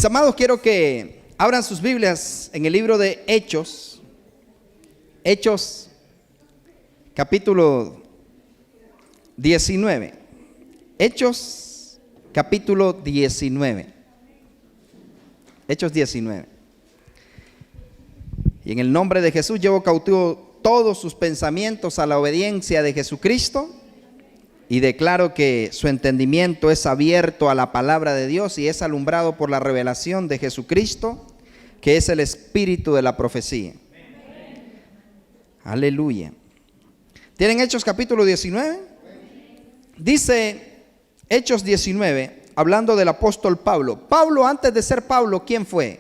Mis amados, quiero que abran sus Biblias en el libro de Hechos. Hechos, capítulo 19. Hechos, capítulo 19. Hechos 19. Y en el nombre de Jesús llevo cautivo todos sus pensamientos a la obediencia de Jesucristo. Y declaro que su entendimiento es abierto a la palabra de Dios y es alumbrado por la revelación de Jesucristo, que es el espíritu de la profecía. Aleluya. ¿Tienen Hechos capítulo 19? Dice Hechos 19, hablando del apóstol Pablo. Pablo, antes de ser Pablo, ¿quién fue?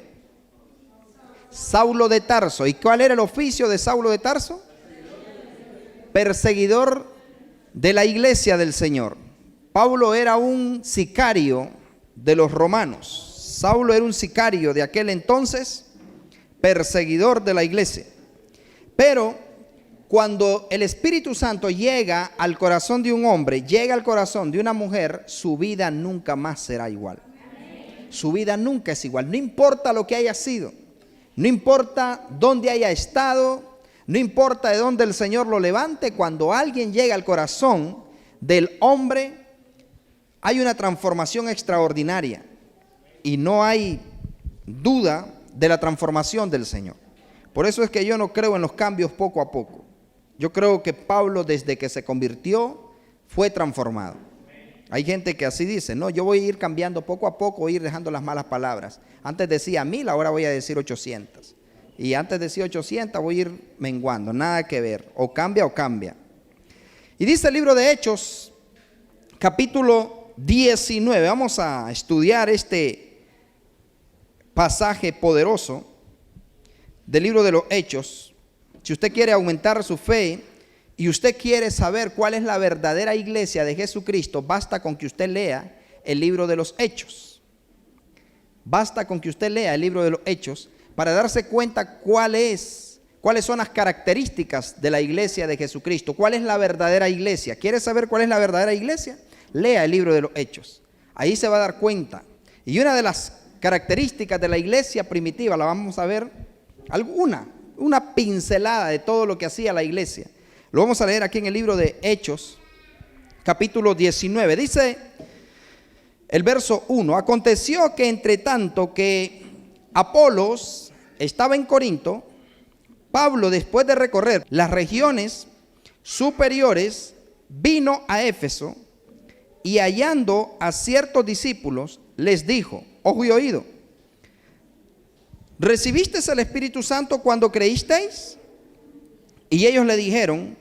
Saulo de Tarso. ¿Y cuál era el oficio de Saulo de Tarso? Perseguidor de la iglesia del Señor. Pablo era un sicario de los romanos. Saulo era un sicario de aquel entonces, perseguidor de la iglesia. Pero cuando el Espíritu Santo llega al corazón de un hombre, llega al corazón de una mujer, su vida nunca más será igual. Su vida nunca es igual. No importa lo que haya sido, no importa dónde haya estado, no importa de dónde el Señor lo levante. Cuando alguien llega al corazón del hombre, hay una transformación extraordinaria. Y no hay duda de la transformación del Señor. Por eso es que yo no creo en los cambios poco a poco. Yo creo que Pablo, desde que se convirtió, fue transformado. Hay gente que así dice: no, yo voy a ir cambiando poco a poco, voy a ir dejando las malas palabras. Antes decía 1000, ahora voy a decir 800. Y antes decía 800, voy a ir menguando. Nada que ver. O cambia o cambia. Y dice el libro de Hechos, capítulo 19. Vamos a estudiar este pasaje poderoso del libro de los Hechos. Si usted quiere aumentar su fe y usted quiere saber cuál es la verdadera iglesia de Jesucristo, basta con que usted lea el libro de los Hechos. Basta con que usted lea el libro de los Hechos para darse cuenta cuáles son las características de la iglesia de Jesucristo. ¿Cuál es la verdadera iglesia? ¿Quiere saber cuál es la verdadera iglesia? Lea el libro de los Hechos. Ahí se va a dar cuenta. Y una de las características de la iglesia primitiva, la vamos a ver, una pincelada de todo lo que hacía la iglesia. Lo vamos a leer aquí en el libro de Hechos, capítulo 19. Dice el verso 1: aconteció que entre tanto que Apolos estaba en Corinto, Pablo, después de recorrer las regiones superiores, vino a Éfeso y hallando a ciertos discípulos, les dijo: ojo y oído, ¿recibisteis el Espíritu Santo cuando creísteis? Y ellos le dijeron: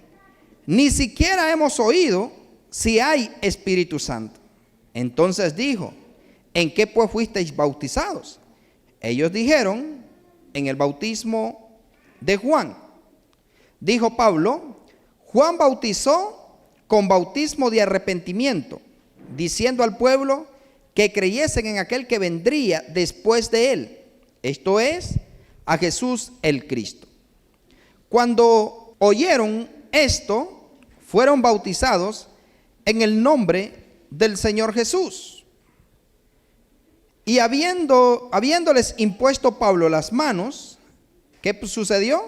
ni siquiera hemos oído si hay Espíritu Santo. Entonces dijo: ¿en qué pues fuisteis bautizados? Ellos dijeron: en el bautismo de Juan. Dijo Pablo: Juan bautizó con bautismo de arrepentimiento, diciendo al pueblo que creyesen en aquel que vendría después de él, esto es, a Jesús el Cristo. Cuando oyeron esto, fueron bautizados en el nombre del Señor Jesús. Y habiéndoles impuesto Pablo las manos, ¿qué sucedió?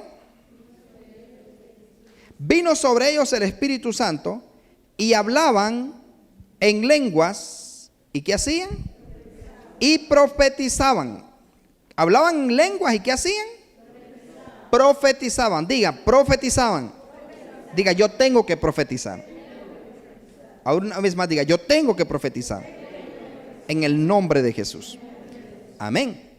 Vino sobre ellos el Espíritu Santo y hablaban en lenguas. ¿Y qué hacían? Y profetizaban. Hablaban en lenguas y ¿qué hacían? Profetizaban. Diga, profetizaban. Diga, yo tengo que profetizar. Ahora una vez más diga, yo tengo que profetizar. En el nombre de Jesús. Amén.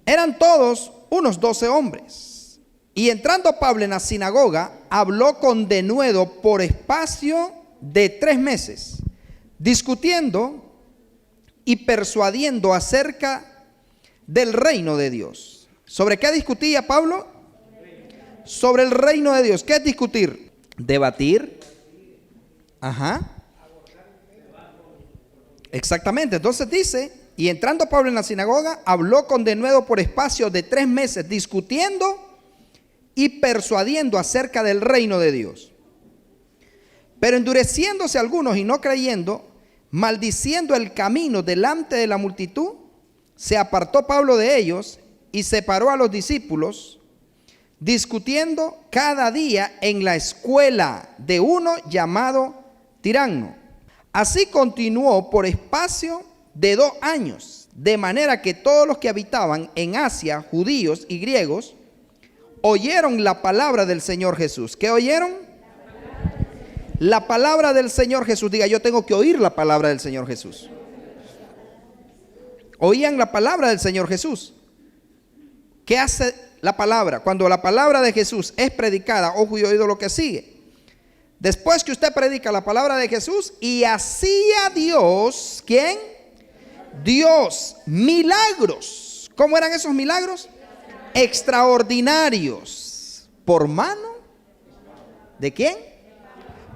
Eran todos unos 12 hombres. Y entrando Pablo en la sinagoga, habló con denuedo por espacio de 3 meses, discutiendo y persuadiendo acerca del reino de Dios. ¿Sobre qué discutía Pablo? Sobre el reino de Dios. ¿Qué es discutir? Debatir. Ajá. Exactamente. Entonces dice: y entrando Pablo en la sinagoga, habló con denuedo por espacio de 3 meses, discutiendo y persuadiendo acerca del reino de Dios. Pero endureciéndose algunos y no creyendo, maldiciendo el camino delante de la multitud, se apartó Pablo de ellos y separó a los discípulos, discutiendo cada día en la escuela de uno llamado Tiranno. Así continuó por espacio de 2 años, de manera que todos los que habitaban en Asia, judíos y griegos, oyeron la palabra del Señor Jesús. ¿Qué oyeron? La palabra del Señor Jesús. Diga, yo tengo que oír la palabra del Señor Jesús. Oían la palabra del Señor Jesús. ¿Qué hace la palabra? Cuando la palabra de Jesús es predicada, ojo y oído lo que sigue. Después que usted predica la palabra de Jesús, y hacía Dios, ¿quién? Dios, milagros. ¿Cómo eran esos milagros? Extraordinarios. ¿Por mano? ¿De quién?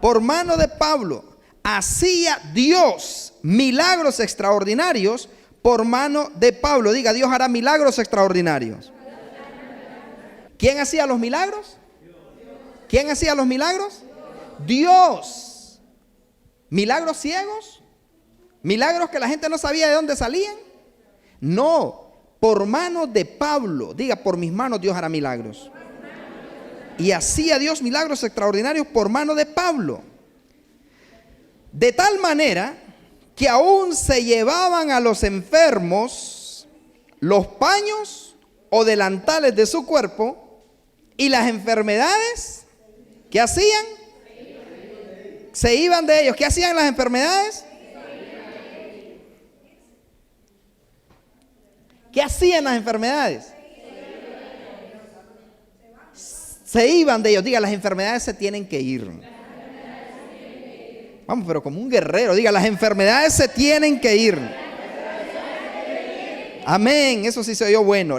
Por mano de Pablo. Hacía Dios milagros extraordinarios por mano de Pablo. Diga, Dios hará milagros extraordinarios. ¿Quién hacía los milagros? ¿Quién hacía los milagros? Dios. ¿Milagros ciegos? ¿Milagros que la gente no sabía de dónde salían? No, por mano de Pablo. Diga, por mis manos Dios hará milagros. Y hacía Dios milagros extraordinarios por mano de Pablo. De tal manera que aún se llevaban a los enfermos los paños o delantales de su cuerpo, y las enfermedades, ¿qué hacían? Se iban de ellos. ¿Qué hacían las enfermedades? ¿Qué hacían las enfermedades? Se iban de ellos. Diga, las enfermedades se tienen que ir. Vamos, pero como un guerrero. Diga, las enfermedades se tienen que ir. Amén, eso sí se oyó bueno.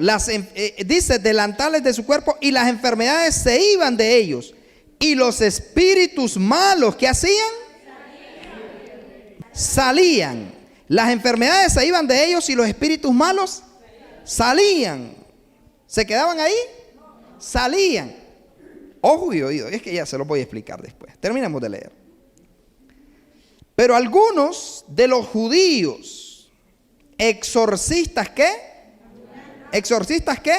Dice, delantales de su cuerpo, y las enfermedades se iban de ellos. Y los espíritus malos, ¿qué hacían? Salían. Las enfermedades se iban de ellos y los espíritus malos salían. ¿Se quedaban ahí? Salían. Ojo y oído, es que ya se lo voy a explicar después. Terminamos de leer. Pero algunos de los judíos, exorcistas, ¿qué? ¿Exorcistas qué?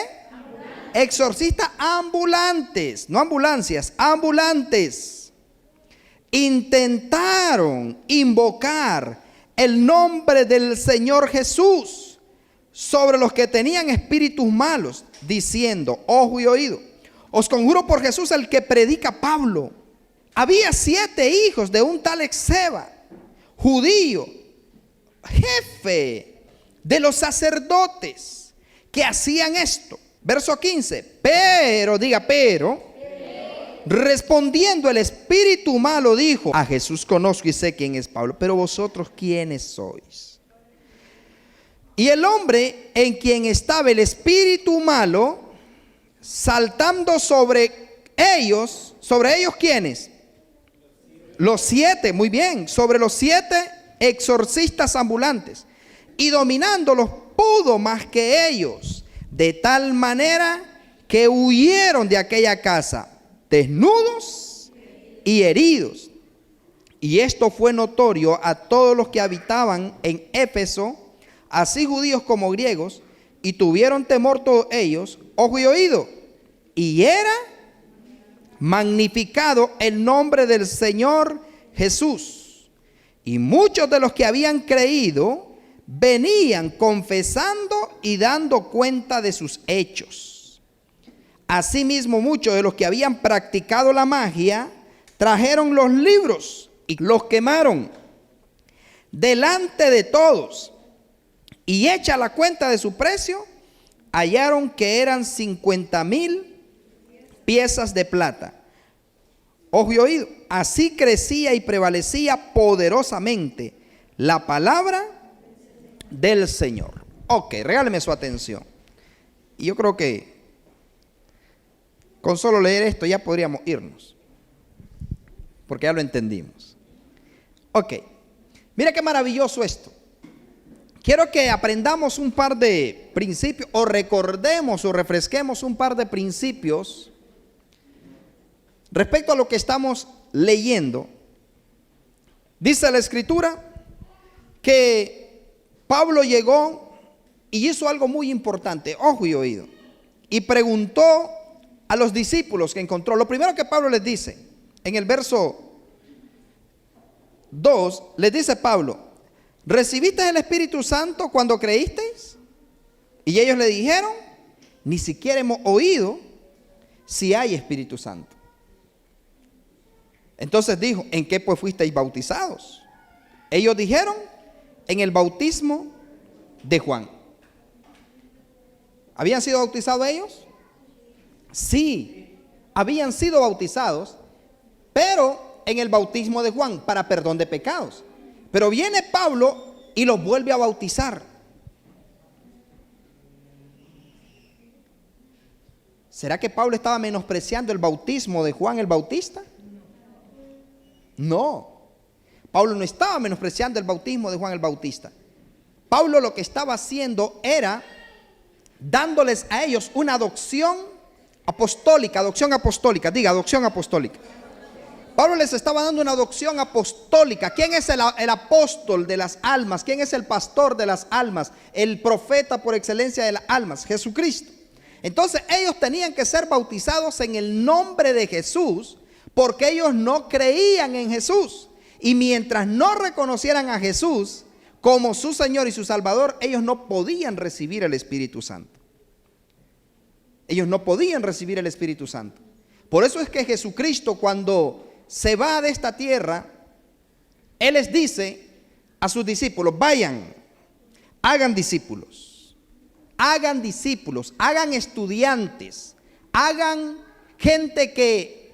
Exorcistas ambulantes, no ambulancias, ambulantes, intentaron invocar el nombre del Señor Jesús sobre los que tenían espíritus malos, diciendo, ojo y oído, os conjuro por Jesús el que predica Pablo. Había 7 hijos de un tal Exeba, judío, jefe de los sacerdotes, que hacían esto. Verso 15, pero, diga, pero, respondiendo el espíritu malo dijo, a Jesús conozco y sé quién es Pablo, pero vosotros ¿quiénes sois? Y el hombre en quien estaba el espíritu malo, saltando sobre ellos ¿quiénes? Los 7, muy bien, sobre los 7 exorcistas ambulantes, y dominándolos pudo más que ellos, de tal manera que huyeron de aquella casa, desnudos y heridos. Y esto fue notorio a todos los que habitaban en Éfeso, así judíos como griegos, y tuvieron temor todos ellos, ojo y oído, y era magnificado el nombre del Señor Jesús. Y muchos de los que habían creído venían confesando y dando cuenta de sus hechos. Asimismo, muchos de los que habían practicado la magia trajeron los libros y los quemaron delante de todos. Y hecha la cuenta de su precio, hallaron que eran 50,000 piezas de plata. Ojo y oído, así crecía y prevalecía poderosamente la palabra del Señor. Ok, regáleme su atención. Y yo creo que con solo leer esto ya podríamos irnos, porque ya lo entendimos. Ok, mira qué maravilloso esto. Quiero que aprendamos un par de principios, o recordemos o refresquemos un par de principios respecto a lo que estamos leyendo. Dice la Escritura que Pablo llegó y hizo algo muy importante, ojo y oído. Y preguntó a los discípulos que encontró. Lo primero que Pablo les dice, en el verso 2, les dice Pablo: ¿recibisteis el Espíritu Santo cuando creísteis? Y ellos le dijeron: ni siquiera hemos oído si hay Espíritu Santo. Entonces dijo: ¿en qué pues fuisteis bautizados? Ellos dijeron: en el bautismo de Juan. ¿Habían sido bautizados ellos? Sí, habían sido bautizados, pero en el bautismo de Juan, para perdón de pecados. Pero viene Pablo y los vuelve a bautizar. ¿Será que Pablo estaba menospreciando el bautismo de Juan el Bautista? No, Pablo no estaba menospreciando el bautismo de Juan el Bautista. Pablo lo que estaba haciendo era dándoles a ellos una adopción apostólica, diga adopción apostólica. Pablo les estaba dando una adopción apostólica. ¿Quién es el apóstol de las almas? ¿Quién es el pastor de las almas? El profeta por excelencia de las almas, Jesucristo. Entonces ellos tenían que ser bautizados en el nombre de Jesús, porque ellos no creían en Jesús. Y mientras no reconocieran a Jesús como su Señor y su Salvador, ellos no podían recibir el Espíritu Santo. Ellos no podían recibir el Espíritu Santo. Por eso es que Jesucristo, cuando se va de esta tierra, Él les dice a sus discípulos: vayan, hagan discípulos, hagan estudiantes, hagan gente que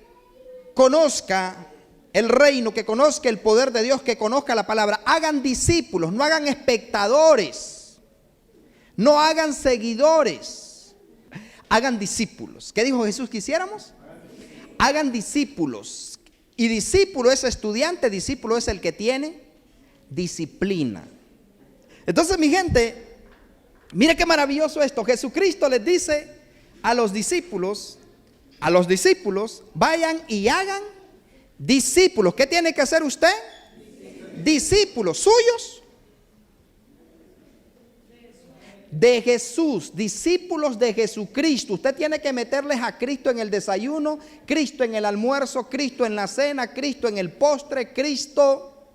conozca el reino, que conozca el poder de Dios, que conozca la palabra. Hagan discípulos, no hagan espectadores, no hagan seguidores, hagan discípulos. ¿Qué dijo Jesús que hiciéramos? Hagan discípulos. Y discípulo es estudiante, discípulo es el que tiene disciplina. Entonces, mi gente, mire qué maravilloso esto. Jesucristo les dice a los discípulos, vayan y hagan discípulos. ¿Qué tiene que hacer usted? Discípulos suyos de Jesús, discípulos de Jesucristo. Usted tiene que meterles a Cristo en el desayuno, Cristo en el almuerzo, Cristo en la cena, Cristo en el postre, Cristo.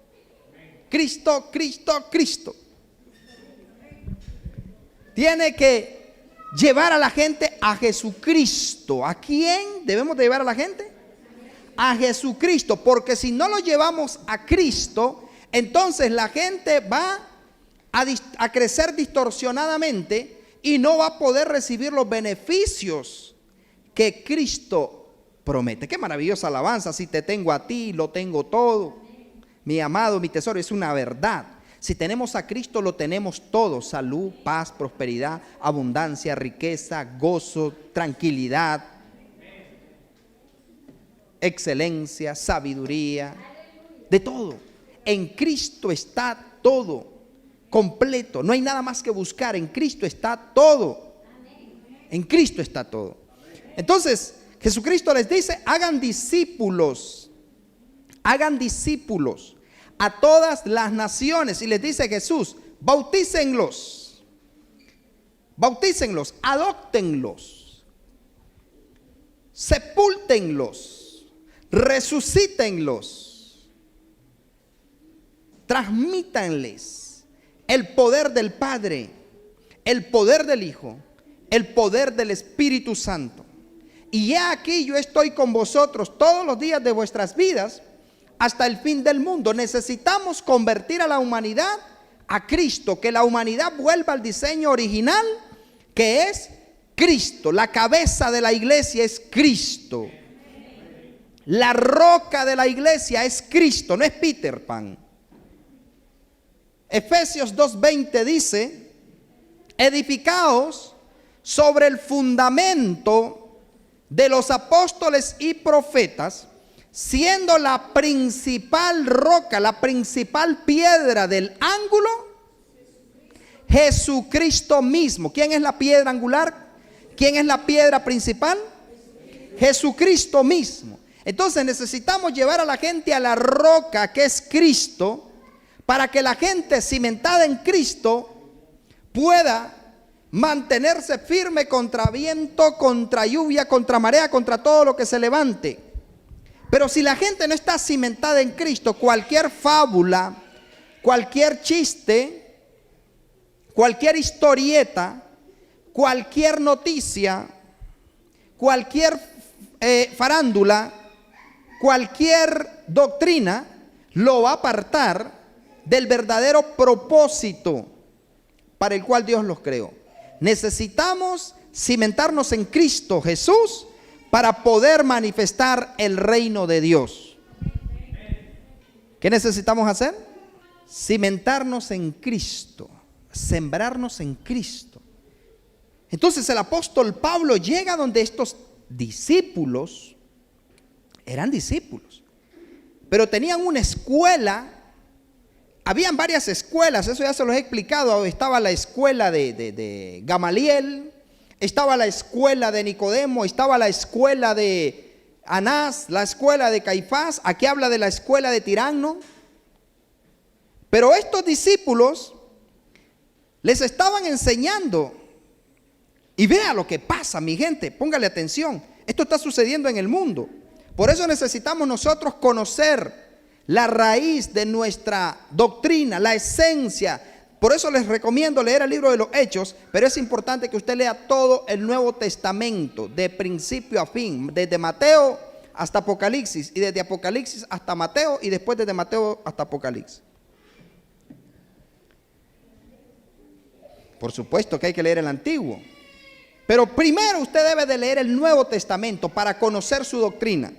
Tiene que llevar a la gente a Jesucristo. ¿A quién debemos de llevar a la gente? A Jesucristo, porque si no lo llevamos a Cristo, entonces la gente va a crecer distorsionadamente y no va a poder recibir los beneficios que Cristo promete. Qué maravillosa alabanza: si te tengo a ti, lo tengo todo. Mi amado, mi tesoro, es una verdad. Si tenemos a Cristo, lo tenemos todo: salud, paz, prosperidad, abundancia, riqueza, gozo, tranquilidad, excelencia, sabiduría, de todo. En Cristo está todo completo. No hay nada más que buscar. En Cristo está todo. En Cristo está todo. Entonces Jesucristo les dice: hagan discípulos a todas las naciones. Y les dice Jesús: bautícenlos, adóptenlos, sepúltenlos, resucítenlos, transmítanles el poder del Padre, el poder del Hijo, el poder del Espíritu Santo. Y he aquí, yo estoy con vosotros todos los días de vuestras vidas hasta el fin del mundo. Necesitamos convertir a la humanidad a Cristo, que la humanidad vuelva al diseño original, que es Cristo. La cabeza de la iglesia es Cristo. La roca de la iglesia es Cristo, no es Peter Pan. Efesios 2:20 dice: edificaos sobre el fundamento de los apóstoles y profetas, siendo la principal roca, la principal piedra del ángulo, Jesucristo mismo. ¿Quién es la piedra angular? ¿Quién es la piedra principal? Jesucristo mismo. Entonces necesitamos llevar a la gente a la roca, que es Cristo, para que la gente cimentada en Cristo pueda mantenerse firme contra viento, contra lluvia, contra marea, contra todo lo que se levante. Pero si la gente no está cimentada en Cristo, cualquier fábula, cualquier chiste, cualquier historieta, cualquier noticia, cualquier farándula, cualquier doctrina lo va a apartar del verdadero propósito para el cual Dios los creó. Necesitamos cimentarnos en Cristo Jesús para poder manifestar el reino de Dios. ¿Qué necesitamos hacer? Cimentarnos en Cristo, sembrarnos en Cristo. Entonces el apóstol Pablo llega donde estos discípulos eran discípulos, pero tenían una escuela. Habían varias escuelas, eso ya se los he explicado. Estaba la escuela de Gamaliel, estaba la escuela de Nicodemo, estaba la escuela de Anás, la escuela de Caifás. Aquí habla de la escuela de Tirano. Pero estos discípulos les estaban enseñando. Y vea lo que pasa, mi gente, póngale atención. Esto está sucediendo en el mundo. Por eso necesitamos nosotros conocer la raíz de nuestra doctrina, la esencia. Por eso les recomiendo leer el libro de los Hechos, pero es importante que usted lea todo el Nuevo Testamento, de principio a fin, desde Mateo hasta Apocalipsis, y desde Apocalipsis hasta Mateo, y después desde Mateo hasta Apocalipsis. Por supuesto que hay que leer el Antiguo, pero primero usted debe de leer el Nuevo Testamento para conocer su doctrina,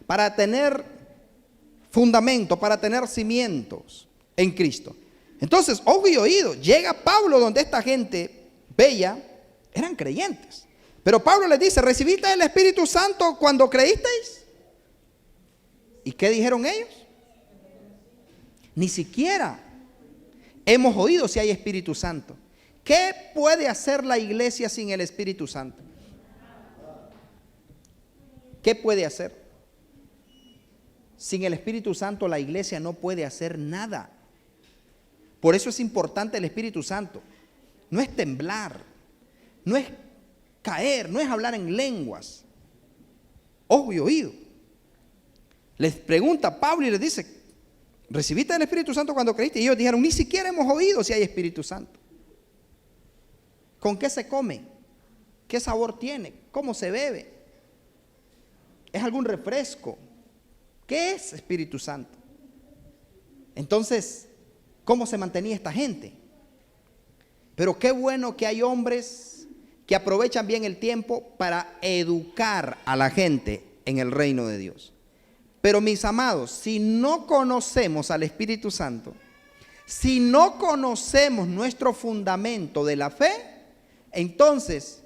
para tener fundamento, para tener cimientos en Cristo. Entonces, ojo y oído, llega Pablo donde esta gente bella eran creyentes. Pero Pablo les dice: ¿recibiste el Espíritu Santo cuando creísteis? ¿Y qué dijeron ellos? Ni siquiera hemos oído si hay Espíritu Santo. ¿Qué puede hacer la iglesia sin el Espíritu Santo? ¿Qué puede hacer? Sin el Espíritu Santo la iglesia no puede hacer nada. Por eso es importante el Espíritu Santo. No es temblar, no es caer, no es hablar en lenguas. Ojo y oído. Les pregunta Pablo y les dice: ¿recibiste el Espíritu Santo cuando creíste? Y ellos dijeron: ni siquiera hemos oído si hay Espíritu Santo. ¿Con qué se come? ¿Qué sabor tiene? ¿Cómo se bebe? ¿Es algún refresco? ¿Qué es Espíritu Santo? Entonces, ¿cómo se mantenía esta gente? Pero qué bueno que hay hombres que aprovechan bien el tiempo para educar a la gente en el reino de Dios. Pero mis amados, si no conocemos al Espíritu Santo, si no conocemos nuestro fundamento de la fe, entonces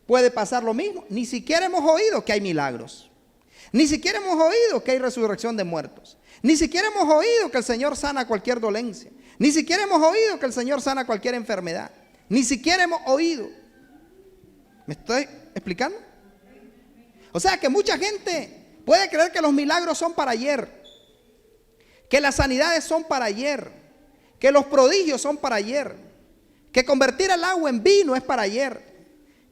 puede pasar lo mismo. Ni siquiera hemos oído que hay milagros. Ni siquiera hemos oído que hay resurrección de muertos. Ni siquiera hemos oído que el Señor sana cualquier dolencia. Ni siquiera hemos oído que el Señor sana cualquier enfermedad. Ni siquiera hemos oído. ¿Me estoy explicando? O sea que mucha gente puede creer que los milagros son para ayer, que las sanidades son para ayer, que los prodigios son para ayer, que convertir el agua en vino es para ayer,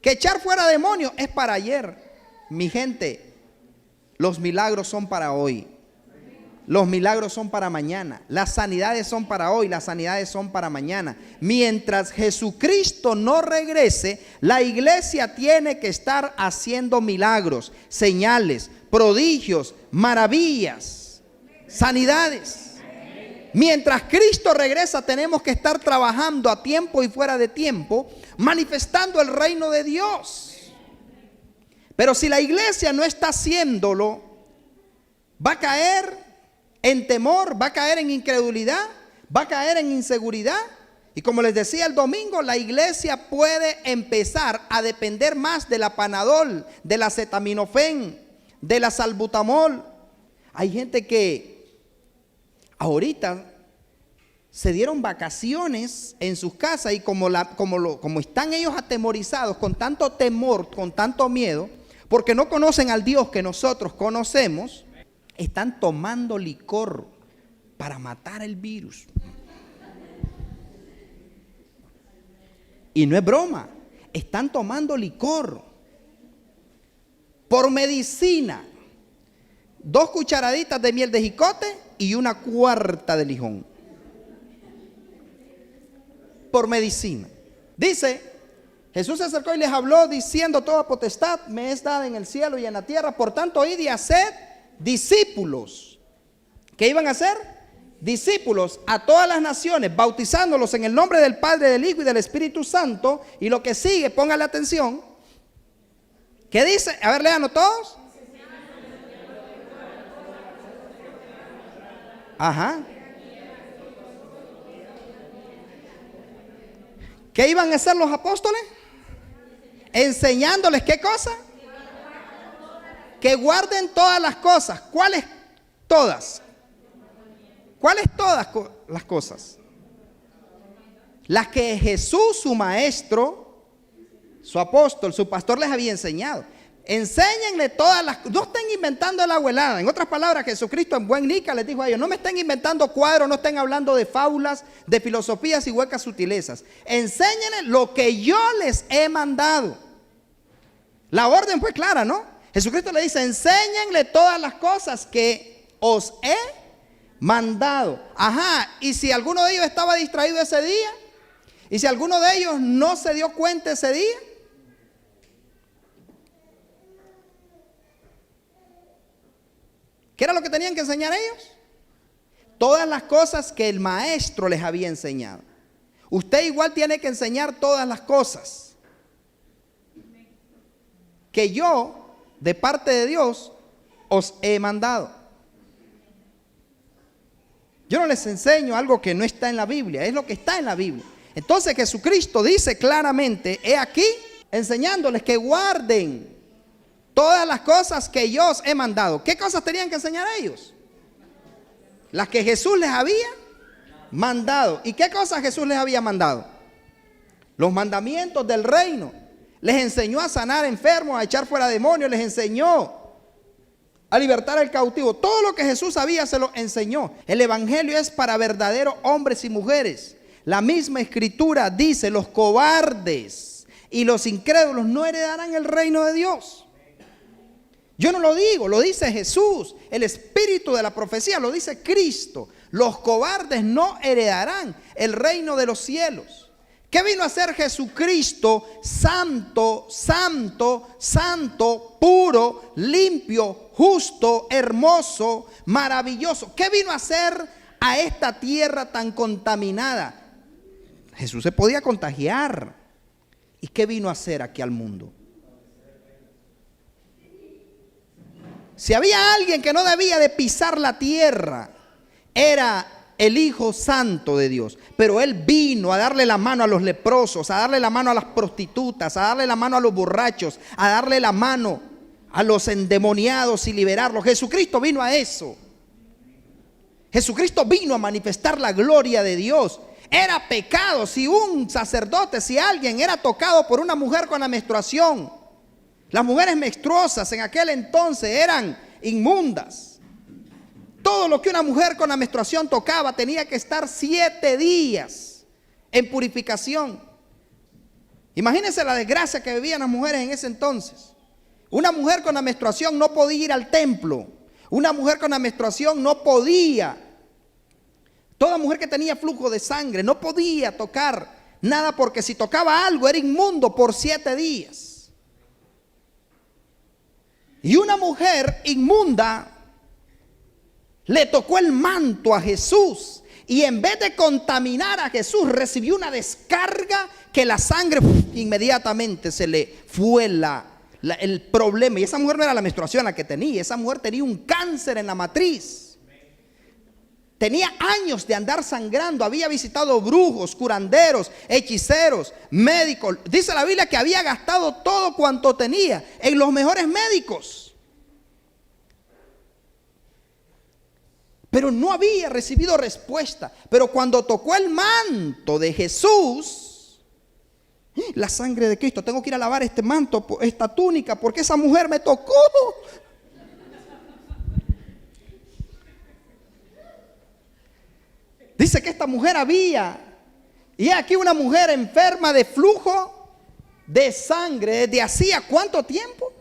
que echar fuera demonios es para ayer. Mi gente, los milagros son para hoy. Los milagros son para mañana. Las sanidades son para hoy. Las sanidades son para mañana. Mientras Jesucristo no regrese, la iglesia tiene que estar haciendo milagros, señales, prodigios, maravillas, sanidades. Mientras Cristo regresa, tenemos que estar trabajando a tiempo y fuera de tiempo, manifestando el reino de Dios. Pero si la iglesia no está haciéndolo, va a caer en temor, va a caer en incredulidad, va a caer en inseguridad. Y como les decía el domingo, la iglesia puede empezar a depender más de la Panadol, de la acetaminofén, de la salbutamol. Hay gente que ahorita se dieron vacaciones en sus casas y como están ellos atemorizados, con tanto temor, con tanto miedo, porque no conocen al Dios que nosotros conocemos, están tomando licor para matar el virus. Y no es broma, están tomando licor por medicina. 2 cucharaditas de miel de jicote y 1/4 de lijón. Por medicina. Dice, Jesús se acercó y les habló diciendo: toda potestad me es dada en el cielo y en la tierra. Por tanto, id y haced discípulos. ¿Qué iban a hacer? Discípulos a todas las naciones, bautizándolos en el nombre del Padre, del Hijo y del Espíritu Santo. Y lo que sigue, póngale atención. ¿Qué dice? A ver, léanos todos. Ajá. ¿Qué iban a hacer los apóstoles? Enseñándoles, ¿qué cosa? Que guarden todas las cosas. ¿Cuáles todas? ¿Cuáles todas las cosas? Las que Jesús, su maestro, su apóstol, su pastor les había enseñado. Enséñenle todas las cosas. No estén inventando la abuelada. En otras palabras, Jesucristo en buen nica les dijo a ellos: no me estén inventando cuadros, no estén hablando de fábulas, de filosofías y huecas sutilezas. Enséñenle lo que yo les he mandado. La orden fue clara, ¿no? Jesucristo le dice: enséñenle todas las cosas que os he mandado. Ajá, y si alguno de ellos estaba distraído ese día, y si alguno de ellos no se dio cuenta ese día, ¿qué era lo que tenían que enseñar ellos? Todas las cosas que el maestro les había enseñado. Usted igual tiene que enseñar todas las cosas que yo, de parte de Dios, os he mandado. Yo no les enseño algo que no está en la Biblia, es lo que está en la Biblia. Entonces Jesucristo dice claramente: he aquí, enseñándoles que guarden todas las cosas que yo os he mandado. ¿Qué cosas tenían que enseñar a ellos? Las que Jesús les había mandado. ¿Y qué cosas Jesús les había mandado? Los mandamientos del reino. Les enseñó a sanar enfermos, a echar fuera demonios, les enseñó a libertar al cautivo. Todo lo que Jesús sabía se lo enseñó. El evangelio es para verdaderos hombres y mujeres. La misma escritura dice: los cobardes y los incrédulos no heredarán el reino de Dios. Yo no lo digo, lo dice Jesús. El espíritu de la profecía lo dice Cristo. Los cobardes no heredarán el reino de los cielos. ¿Qué vino a hacer Jesucristo? Santo, santo, santo, puro, limpio, justo, hermoso, maravilloso. ¿Qué vino a hacer a esta tierra tan contaminada? Jesús se podía contagiar. ¿Y qué vino a hacer aquí al mundo? Si había alguien que no debía de pisar la tierra, era el Hijo Santo de Dios. Pero Él vino a darle la mano a los leprosos, a darle la mano a las prostitutas, a darle la mano a los borrachos, a darle la mano a los endemoniados y liberarlos. Jesucristo vino a eso. Jesucristo vino a manifestar la gloria de Dios. Era pecado si un sacerdote, si alguien era tocado por una mujer con la menstruación. Las mujeres menstruosas en aquel entonces eran inmundas. Todo lo que una mujer con la menstruación tocaba tenía que estar 7 días en purificación. Imagínense la desgracia que vivían las mujeres en ese entonces. Una mujer con la menstruación no podía ir al templo. Una mujer con la menstruación no podía. Toda mujer que tenía flujo de sangre no podía tocar nada, porque si tocaba algo era inmundo por 7 días. Y una mujer inmunda le tocó el manto a Jesús, y en vez de contaminar a Jesús, recibió una descarga que la sangre inmediatamente se le fue el problema. Y esa mujer no era la menstruación la que tenía, esa mujer tenía un cáncer en la matriz. Tenía años de andar sangrando, había visitado brujos, curanderos, hechiceros, médicos. Dice la Biblia que había gastado todo cuanto tenía en los mejores médicos, pero no había recibido respuesta. Pero cuando tocó el manto de Jesús, la sangre de Cristo, tengo que ir a lavar este manto, esta túnica, porque esa mujer me tocó. Dice que esta mujer había Y aquí una mujer enferma de flujo de sangre desde hacía ¿cuánto tiempo?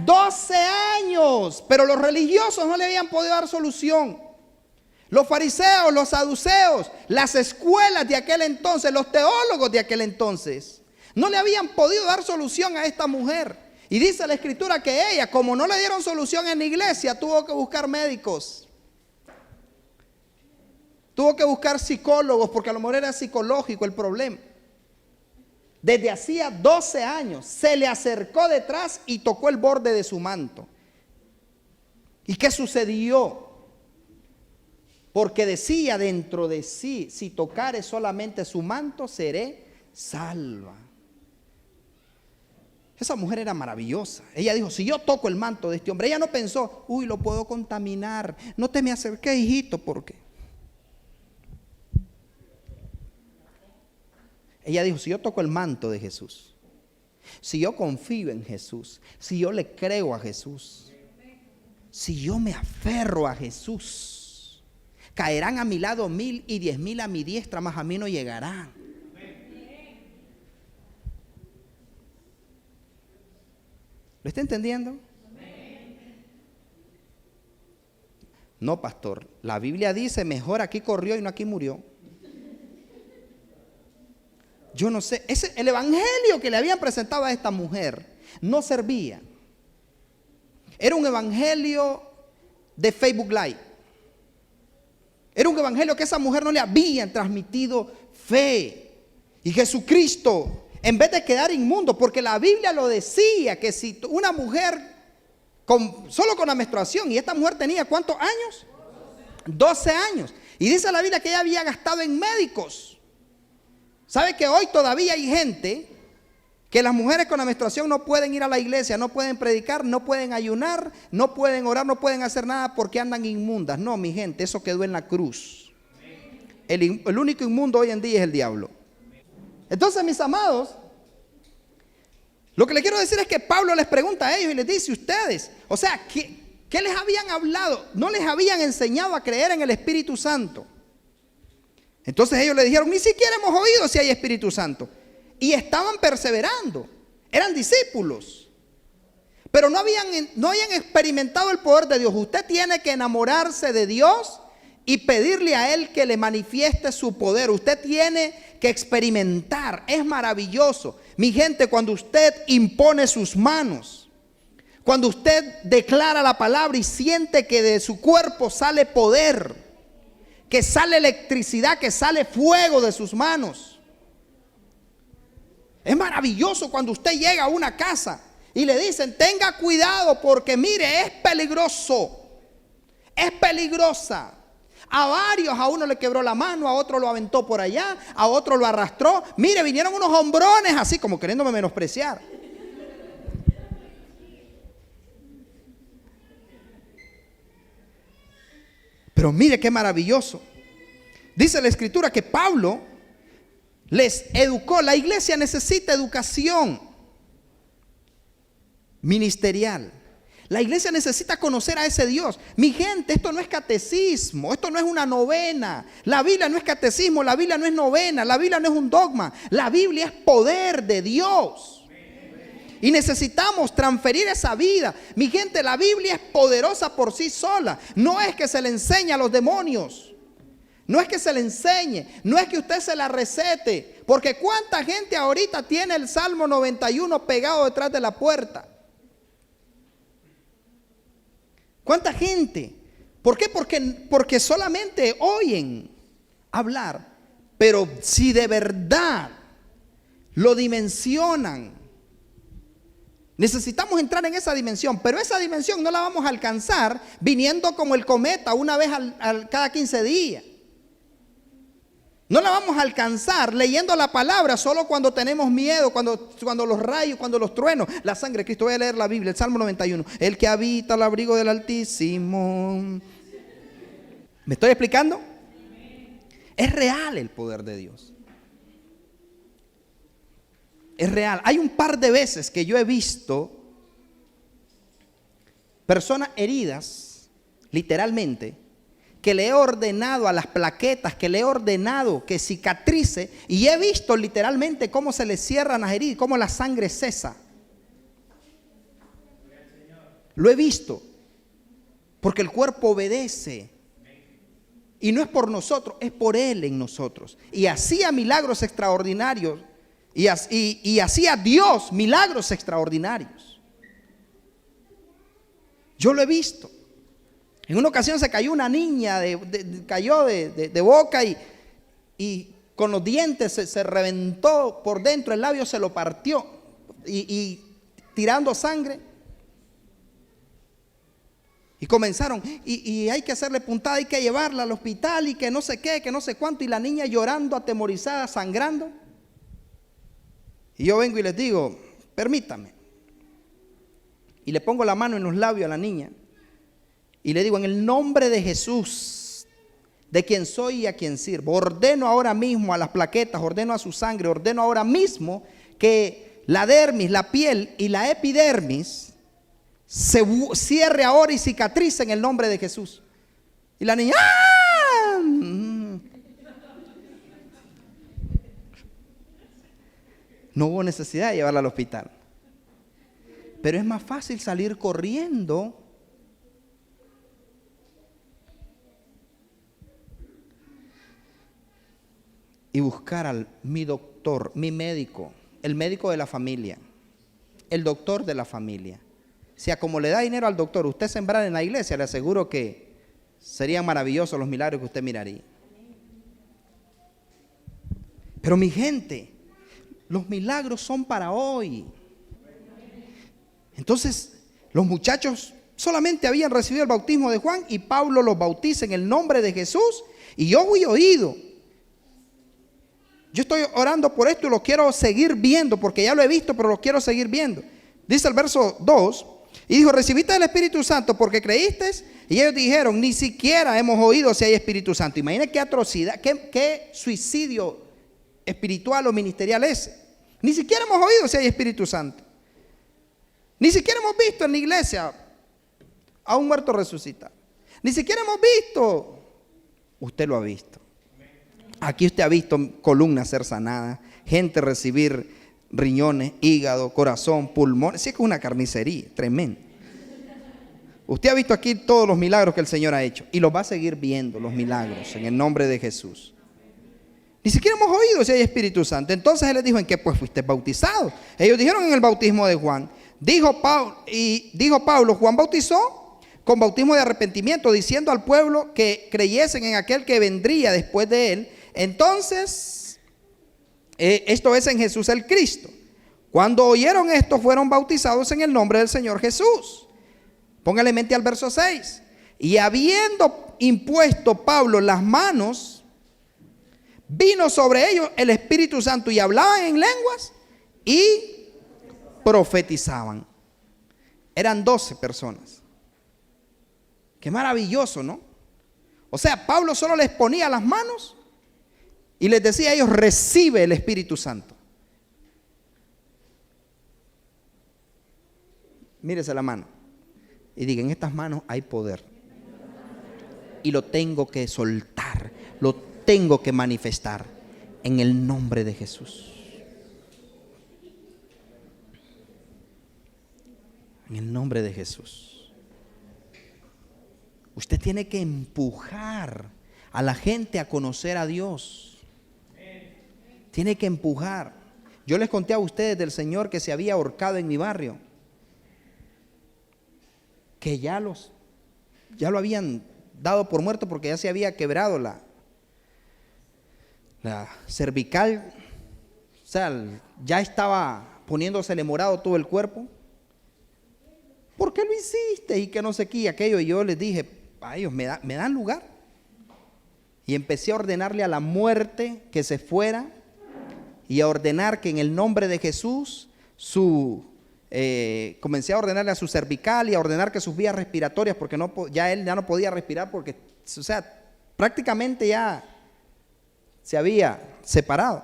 12 años. Pero los religiosos no le habían podido dar solución. Los fariseos, los saduceos, las escuelas de aquel entonces, los teólogos de aquel entonces, no le habían podido dar solución a esta mujer. Y dice la escritura que ella, como no le dieron solución en la iglesia, tuvo que buscar médicos. Tuvo que buscar psicólogos, porque a lo mejor era psicológico el problema. Desde hacía 12 años se le acercó detrás y tocó el borde de su manto. ¿Y qué sucedió? Porque decía dentro de sí, si tocare solamente su manto, seré salva. Esa mujer era maravillosa. Ella dijo, si yo toco el manto de este hombre, ella no pensó, uy, lo puedo contaminar. No te me acerques, hijito, porque ella dijo, si yo toco el manto de Jesús, si yo confío en Jesús, si yo le creo a Jesús, si yo me aferro a Jesús, caerán a mi lado 1000 y 10,000 a mi diestra, mas a mí no llegarán. ¿Lo está entendiendo? No, pastor, la Biblia dice, mejor aquí corrió y no aquí murió. Yo no sé, el evangelio que le habían presentado a esta mujer no servía. Era un evangelio de Facebook Live. Era un evangelio que esa mujer no le habían transmitido fe. Y Jesucristo, en vez de quedar inmundo, porque la Biblia lo decía, que si una mujer solo con la menstruación, y esta mujer tenía ¿cuántos años? 12 años. Y dice la Biblia que ella había gastado en médicos. ¿Sabe que hoy todavía hay gente que las mujeres con la menstruación no pueden ir a la iglesia, no pueden predicar, no pueden ayunar, no pueden orar, no pueden hacer nada porque andan inmundas? No, mi gente, eso quedó en la cruz. El único inmundo hoy en día es el diablo. Entonces, mis amados, lo que le quiero decir es que Pablo les pregunta a ellos y les dice, ustedes, o sea, ¿qué les habían hablado? No les habían enseñado a creer en el Espíritu Santo. Entonces ellos le dijeron, ni siquiera hemos oído si hay Espíritu Santo. Y estaban perseverando, eran discípulos, pero no habían experimentado el poder de Dios. Usted tiene que enamorarse de Dios y pedirle a Él que le manifieste su poder. Usted tiene que experimentar, es maravilloso. Mi gente, cuando usted impone sus manos, cuando usted declara la palabra y siente que de su cuerpo sale poder, que sale electricidad, que sale fuego de sus manos. Es maravilloso cuando usted llega a una casa y le dicen, tenga cuidado porque mire, es peligroso, es peligrosa. A uno le quebró la mano, a otro lo aventó por allá, a otro lo arrastró. Mire, vinieron unos hombrones así como queriéndome menospreciar. Pero mire qué maravilloso. Dice la escritura que Pablo les educó. La iglesia necesita educación ministerial. La iglesia necesita conocer a ese Dios. Mi gente, esto no es catecismo, esto no es una novena. La Biblia no es catecismo, la Biblia no es novena, la Biblia no es un dogma. La Biblia es poder de Dios. Y necesitamos transferir esa vida. Mi gente, la Biblia es poderosa por sí sola. No es que se le enseñe a los demonios. No es que se le enseñe. No es que usted se la recete. Porque cuánta gente ahorita tiene el Salmo 91 pegado detrás de la puerta. ¿Cuánta gente? ¿Por qué? Porque solamente oyen hablar. Pero si de verdad lo dimensionan, necesitamos entrar en esa dimensión. Pero esa dimensión no la vamos a alcanzar viniendo como el cometa una vez cada 15 días. No la vamos a alcanzar leyendo la palabra solo cuando tenemos miedo, cuando los rayos, cuando los truenos, la sangre de Cristo. Voy a leer la Biblia, el Salmo 91. El que habita al abrigo del Altísimo. ¿Me estoy explicando? Es real el poder de Dios. Es real. Hay un par de veces que yo he visto personas heridas, literalmente, que le he ordenado a las plaquetas, que le he ordenado que cicatrice, y he visto literalmente cómo se le cierran las heridas, cómo la sangre cesa. Lo he visto, porque el cuerpo obedece. Y no es por nosotros, es por Él en nosotros. Y hacía milagros extraordinarios. Y hacía Dios milagros extraordinarios. Yo lo he visto. En una ocasión se cayó una niña, cayó de boca y con los dientes se reventó por dentro, el labio se lo partió y tirando sangre. Y comenzaron, y hay que hacerle puntada, hay que llevarla al hospital y que no sé qué, que no sé cuánto. Y la niña llorando, atemorizada, sangrando. Y yo vengo y les digo, permítame. Y le pongo la mano en los labios a la niña. Y le digo, en el nombre de Jesús, de quien soy y a quien sirvo, ordeno ahora mismo a las plaquetas, ordeno a su sangre, ordeno ahora mismo que la dermis, la piel y la epidermis se cierre ahora y cicatrice en el nombre de Jesús. Y la niña, ¡ah! No hubo necesidad de llevarla al hospital. Pero es más fácil salir corriendo y buscar a mi doctor, mi médico, el médico de la familia, el doctor de la familia. Si a como le da dinero al doctor, usted sembrar en la iglesia, le aseguro que serían maravillosos los milagros que usted miraría. Pero mi gente, los milagros son para hoy. Entonces, los muchachos solamente habían recibido el bautismo de Juan y Pablo los bautiza en el nombre de Jesús. Y yo fui oído. Yo estoy orando por esto y lo quiero seguir viendo, porque ya lo he visto, pero lo quiero seguir viendo. Dice el verso 2. Y dijo, recibiste el Espíritu Santo porque creíste. Y ellos dijeron, ni siquiera hemos oído si hay Espíritu Santo. Imaginen qué atrocidad, qué suicidio espiritual o ministerial es. Ni siquiera hemos oído si hay Espíritu Santo. Ni siquiera hemos visto en la iglesia a un muerto resucitar. Ni siquiera hemos visto. Usted lo ha visto. Aquí usted ha visto columnas ser sanadas, gente recibir riñones, hígado, corazón, pulmón. Sí, es que es una carnicería tremenda. Usted ha visto aquí todos los milagros que el Señor ha hecho y los va a seguir viendo, los milagros, en el nombre de Jesús. Ni siquiera hemos oído si hay Espíritu Santo. Entonces Él les dijo, ¿en qué pues fuiste bautizados? Ellos dijeron, en el bautismo de Juan. Dijo Pablo, Juan bautizó con bautismo de arrepentimiento, diciendo al pueblo que creyesen en aquel que vendría después de él. Entonces, esto es en Jesús el Cristo. Cuando oyeron esto, fueron bautizados en el nombre del Señor Jesús. Póngale mente al verso 6. Y habiendo impuesto Pablo las manos, vino sobre ellos el Espíritu Santo y hablaban en lenguas y profetizaban. Eran 12 personas. Qué maravilloso, ¿no? O sea, Pablo solo les ponía las manos y les decía a ellos, recibe el Espíritu Santo. Mírese la mano y diga, en estas manos hay poder. Y lo tengo que soltar, lo tengo que manifestar en el nombre de Jesús. En el nombre de Jesús. Usted tiene que empujar a la gente a conocer a Dios. Tiene que empujar. Yo les conté a ustedes del señor que se había ahorcado en mi barrio. Que ya lo habían dado por muerto porque ya se había quebrado la cervical. O sea, ya estaba poniéndosele morado todo el cuerpo. ¿Por qué lo hiciste? Y que no sé qué, y aquello. Y yo les dije, a ellos me dan lugar. Y empecé a ordenarle a la muerte que se fuera y a ordenar que en el nombre de Jesús comencé a ordenarle a su cervical y a ordenar que sus vías respiratorias, porque él ya no podía respirar porque, o sea, prácticamente ya se había separado.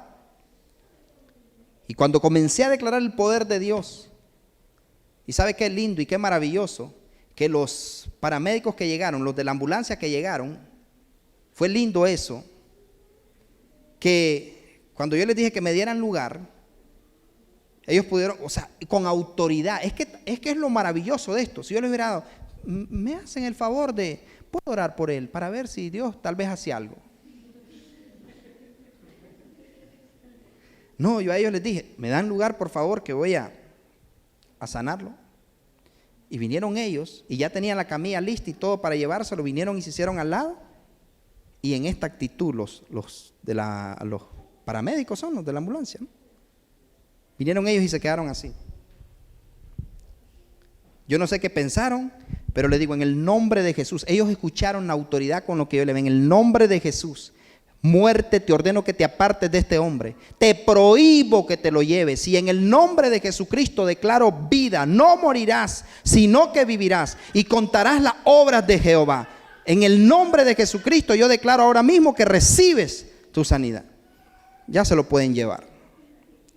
Y cuando comencé a declarar el poder de Dios, y sabe qué lindo y qué maravilloso, que los paramédicos que llegaron, los de la ambulancia que llegaron, Fue lindo eso, que cuando yo les dije que me dieran lugar, ellos pudieron, o sea, con autoridad. Es que es lo maravilloso de esto. Si yo les hubiera dado, me hacen el favor de, puedo orar por él para ver si Dios tal vez hace algo. No, yo a ellos les dije, me dan lugar por favor que voy a sanarlo. Y vinieron ellos y ya tenían la camilla lista y todo para llevárselo. Vinieron y se hicieron al lado. Y en esta actitud los paramédicos son los de la ambulancia, ¿no? Vinieron ellos y se quedaron así. Yo no sé qué pensaron, pero les digo, en el nombre de Jesús, ellos escucharon la autoridad con lo que yo le ven. En el nombre de Jesús, muerte, te ordeno que te apartes de este hombre. Te prohíbo que te lo lleves. Y en el nombre de Jesucristo declaro vida. No morirás, sino que vivirás y contarás las obras de Jehová. En el nombre de Jesucristo yo declaro ahora mismo que recibes tu sanidad. Ya se lo pueden llevar.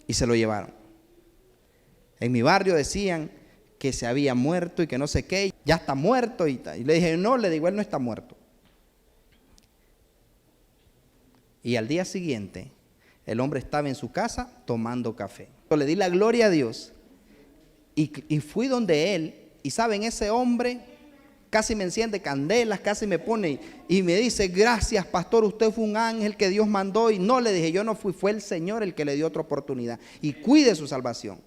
Y se lo llevaron. En mi barrio decían que se había muerto y que no sé qué. Ya está muerto y tal. Y le dije, no, le digo, él no está muerto. Y al día siguiente, el hombre estaba en su casa tomando café. Yo le di la gloria a Dios y fui donde él. Y saben, ese hombre casi me enciende candelas, casi me pone y me dice, gracias pastor, usted fue un ángel que Dios mandó. Y no, le dije, yo no fui, fue el Señor el que le dio otra oportunidad. Y cuide su salvación.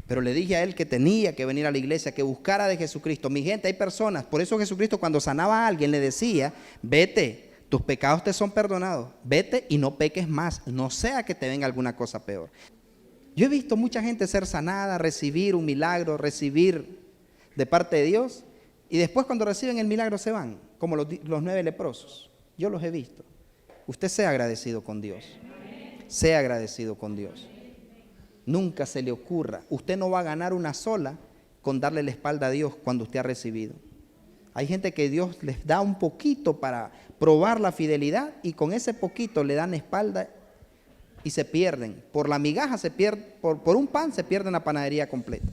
Pero le dije a él que tenía que venir a la iglesia, que buscara de Jesucristo. Mi gente, hay personas, por eso Jesucristo cuando sanaba a alguien le decía, vete, tus pecados te son perdonados, vete y no peques más, no sea que te venga alguna cosa peor. Yo he visto mucha gente ser sanada, recibir un milagro, recibir de parte de Dios, y después cuando reciben el milagro se van, como los 9 leprosos. Yo los he visto. Usted sea agradecido con Dios. Sea agradecido con Dios. Nunca se le ocurra. Usted no va a ganar una sola con darle la espalda a Dios cuando usted ha recibido. Hay gente que Dios les da un poquito para probar la fidelidad y con ese poquito le dan espalda y se pierden. Por la migaja se pierde, por un pan se pierde la panadería completa.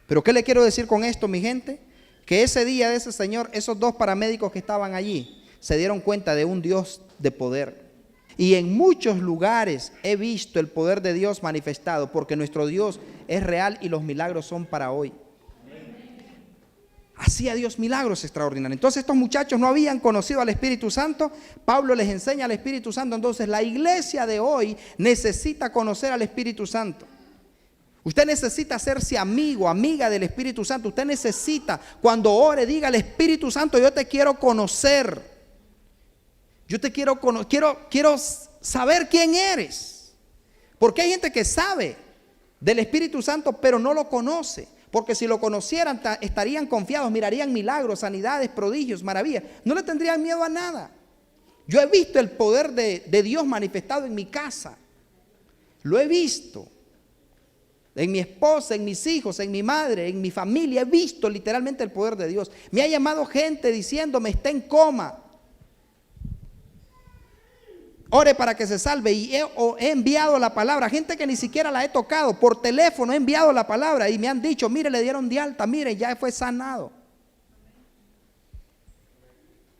Pero ¿qué le quiero decir con esto, mi gente? Que ese día de ese señor, esos 2 paramédicos que estaban allí, se dieron cuenta de un Dios de poder. Y en muchos lugares he visto el poder de Dios manifestado, porque nuestro Dios es real y los milagros son para hoy. Hacía Dios milagros extraordinarios. Entonces estos muchachos no habían conocido al Espíritu Santo. Pablo les enseña al Espíritu Santo. Entonces la iglesia de hoy necesita conocer al Espíritu Santo. Usted necesita hacerse amigo, amiga del Espíritu Santo. Usted necesita, cuando ore, diga al Espíritu Santo, yo te quiero conocer. Yo te quiero saber quién eres. Porque hay gente que sabe del Espíritu Santo, pero no lo conoce. Porque si lo conocieran, estarían confiados, mirarían milagros, sanidades, prodigios, maravillas. No le tendrían miedo a nada. Yo he visto el poder de Dios manifestado en mi casa. Lo he visto. En mi esposa, en mis hijos, en mi madre, en mi familia. He visto literalmente el poder de Dios. Me ha llamado gente diciéndome, está en coma, ore para que se salve. Y he enviado la palabra. Gente que ni siquiera la he tocado. Por teléfono he enviado la palabra. Y me han dicho, mire, le dieron de alta, mire, ya fue sanado.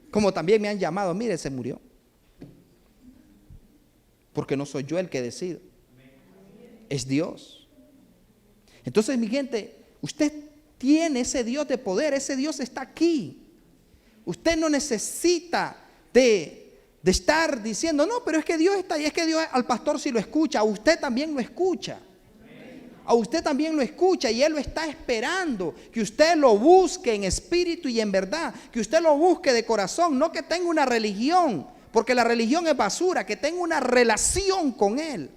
Como también me han llamado, mire, se murió. Porque no soy yo el que decido. Es Dios. Entonces, mi gente, usted tiene ese Dios de poder. Ese Dios está aquí. Usted no necesita de estar diciendo, no, pero es que Dios está ahí, es que Dios al pastor sí lo escucha, a usted también lo escucha. A usted también lo escucha y Él lo está esperando, que usted lo busque en espíritu y en verdad, que usted lo busque de corazón, no que tenga una religión, porque la religión es basura, que tenga una relación con Él.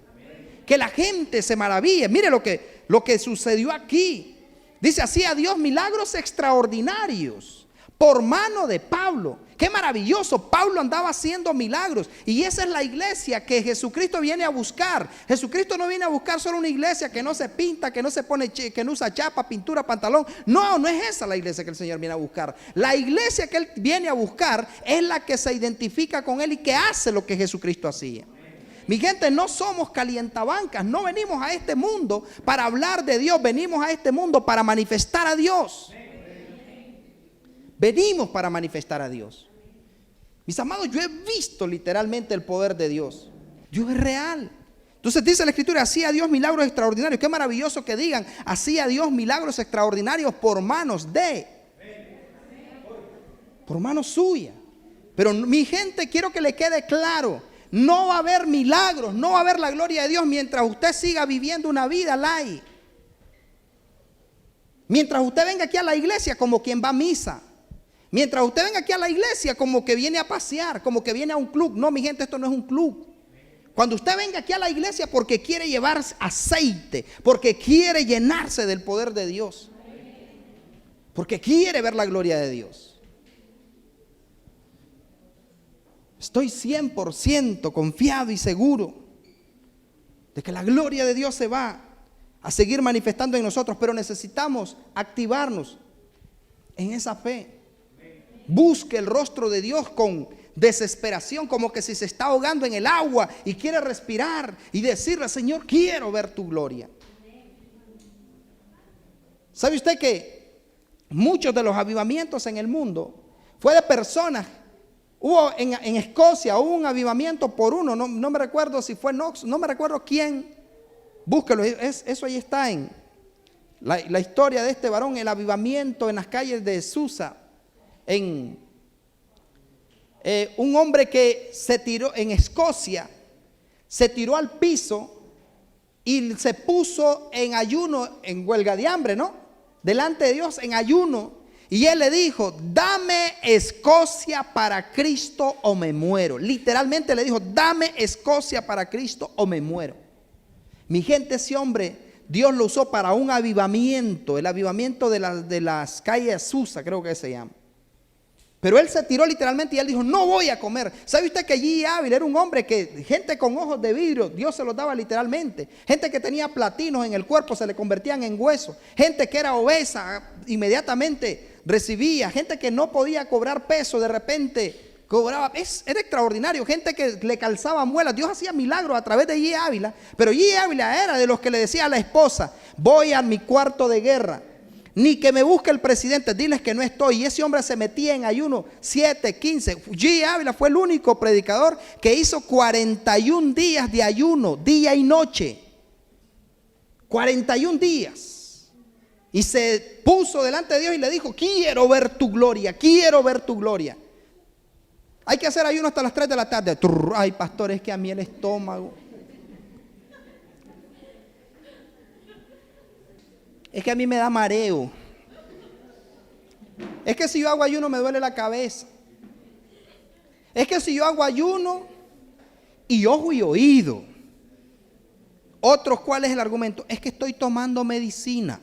Que la gente se maraville. Mire lo que sucedió aquí. Dice, hacía Dios milagros extraordinarios por mano de Pablo. Qué maravilloso, Pablo andaba haciendo milagros. Y esa es la iglesia que Jesucristo viene a buscar. Jesucristo no viene a buscar solo una iglesia que no se pinta, que no se pone, que no usa chapa, pintura, pantalón. No, no es esa la iglesia que el Señor viene a buscar. La iglesia que Él viene a buscar es la que se identifica con Él y que hace lo que Jesucristo hacía. Mi gente, no somos calientabancas, no venimos a este mundo para hablar de Dios, venimos a este mundo para manifestar a Dios. Venimos para manifestar a Dios. Mis amados, yo he visto literalmente el poder de Dios. Dios es real. Entonces dice la Escritura, hacía Dios milagros extraordinarios. Qué maravilloso que digan, hacía Dios milagros extraordinarios por manos suyas. Pero mi gente, quiero que le quede claro, no va a haber milagros, no va a haber la gloria de Dios mientras usted siga viviendo una vida light. Mientras usted venga aquí a la iglesia como quien va a misa. Mientras usted venga aquí a la iglesia como que viene a pasear, como que viene a un club. No, mi gente, esto no es un club. Cuando usted venga aquí a la iglesia porque quiere llevar aceite, porque quiere llenarse del poder de Dios, porque quiere ver la gloria de Dios. Estoy 100% confiado y seguro de que la gloria de Dios se va a seguir manifestando en nosotros, pero necesitamos activarnos en esa fe. Busque el rostro de Dios con desesperación, como que si se está ahogando en el agua y quiere respirar y decirle, Señor, quiero ver tu gloria. ¿Sabe usted que muchos de los avivamientos en el mundo fue de personas? Hubo en Escocia hubo un avivamiento por uno, no me recuerdo si fue Knox, no me recuerdo quién. Búsquelo, eso ahí está en la historia de este varón, el avivamiento en las calles de Susa. Un hombre que se tiró en Escocia, se tiró al piso y se puso en ayuno, en huelga de hambre, ¿no? Delante de Dios en ayuno. Y él le dijo, dame Escocia para Cristo o me muero. Literalmente le dijo, dame Escocia para Cristo o me muero. Mi gente, ese hombre, Dios lo usó para un avivamiento, el avivamiento de las calles Susa, creo que se llama. Pero él se tiró literalmente y él dijo, no voy a comer. ¿Sabe usted que G. Ávila era un hombre que, gente con ojos de vidrio, Dios se los daba literalmente? Gente que tenía platinos en el cuerpo, se le convertían en huesos. Gente que era obesa, inmediatamente recibía. Gente que no podía cobrar peso, de repente cobraba. Era extraordinario. Gente que le calzaba muelas. Dios hacía milagros a través de G. Ávila. Pero G. Ávila era de los que le decía a la esposa, voy a mi cuarto de guerra. Ni que me busque el presidente, diles que no estoy. Y ese hombre se metía en ayuno 7, 15. G. Ávila fue el único predicador que hizo 41 días de ayuno, día y noche. 41 días. Y se puso delante de Dios y le dijo, quiero ver tu gloria, quiero ver tu gloria. Hay que hacer ayuno hasta las 3 de la tarde. Ay, pastor, es que a mí el estómago. Es que a mí me da mareo. Es que si yo hago ayuno me duele la cabeza. Es que si yo hago ayuno y ojo y oído. Otros, ¿cuál es el argumento? Es que estoy tomando medicina.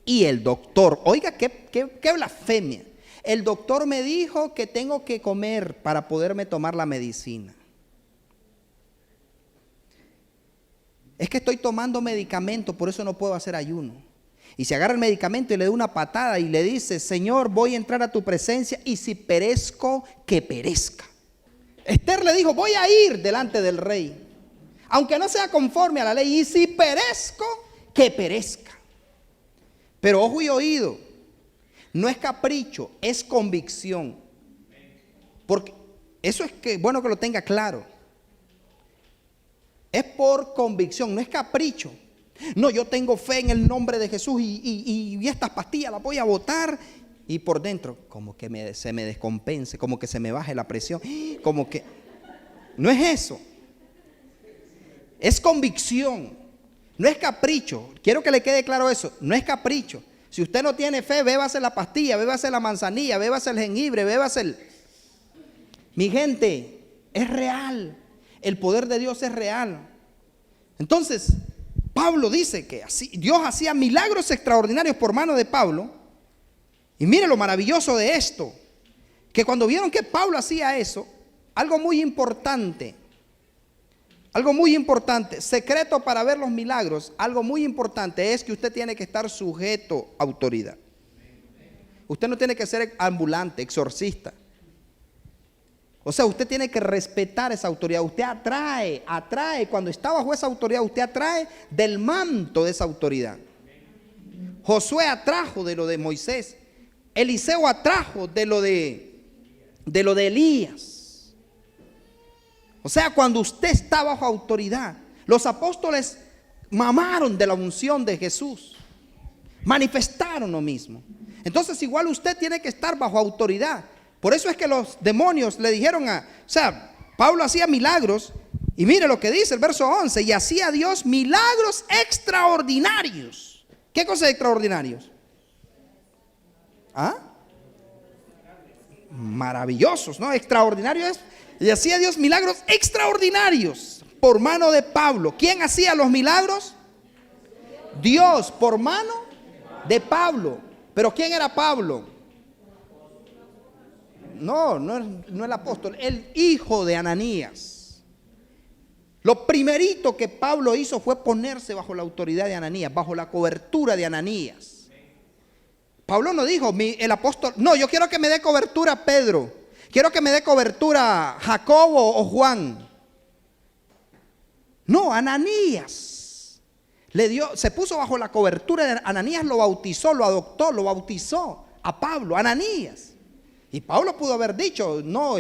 Y el doctor, oiga, qué blasfemia. El doctor me dijo que tengo que comer para poderme tomar la medicina. Es que estoy tomando medicamento, por eso no puedo hacer ayuno. Y se agarra el medicamento y le da una patada y le dice, Señor, voy a entrar a tu presencia y si perezco, que perezca. Esther le dijo, voy a ir delante del rey, aunque no sea conforme a la ley, y si perezco, que perezca. Pero ojo y oído, no es capricho, es convicción. Porque eso es que bueno que lo tenga claro. Es por convicción, no es capricho. No, yo tengo fe en el nombre de Jesús y estas pastillas las voy a botar. Y por dentro, como que se me descompense, como que se me baje la presión. Como que, no es eso. Es convicción, no es capricho. Quiero que le quede claro eso, no es capricho. Si usted no tiene fe, bébase la pastilla, bébase la manzanilla, bébase el jengibre, bébase el... Mi gente, es real. El poder de Dios es real. Entonces, Pablo dice que así, Dios hacía milagros extraordinarios por mano de Pablo. Y mire lo maravilloso de esto, que cuando vieron que Pablo hacía eso, algo muy importante, secreto para ver los milagros, algo muy importante es que usted tiene que estar sujeto a autoridad. Usted no tiene que ser ambulante, exorcista. O sea, usted tiene que respetar esa autoridad. Usted atrae, cuando está bajo esa autoridad, usted atrae del manto de esa autoridad. Josué atrajo de lo de Moisés. Eliseo atrajo de lo de de lo de Elías. O sea, cuando usted está bajo autoridad, los apóstoles mamaron de la unción de Jesús, manifestaron lo mismo. Entonces igual usted tiene que estar bajo autoridad. Por eso es que los demonios le dijeron Pablo hacía milagros, y mire lo que dice el verso 11, y hacía Dios milagros extraordinarios. ¿Qué cosas extraordinarios? Maravillosos, ¿no? Extraordinarios es, y hacía Dios milagros extraordinarios por mano de Pablo. ¿Quién hacía los milagros? Dios, por mano de Pablo. Pero ¿quién era Pablo? No el apóstol, el hijo de Ananías. Lo primerito que Pablo hizo fue ponerse bajo la autoridad de Ananías, bajo la cobertura de Ananías. Pablo no dijo, el apóstol, no, yo quiero que me dé cobertura Pedro, quiero que me dé cobertura Jacobo o Juan. No, Ananías le dio, se puso bajo la cobertura de Ananías, lo bautizó, lo adoptó, lo bautizó a Pablo, Ananías. Y Pablo pudo haber dicho, no,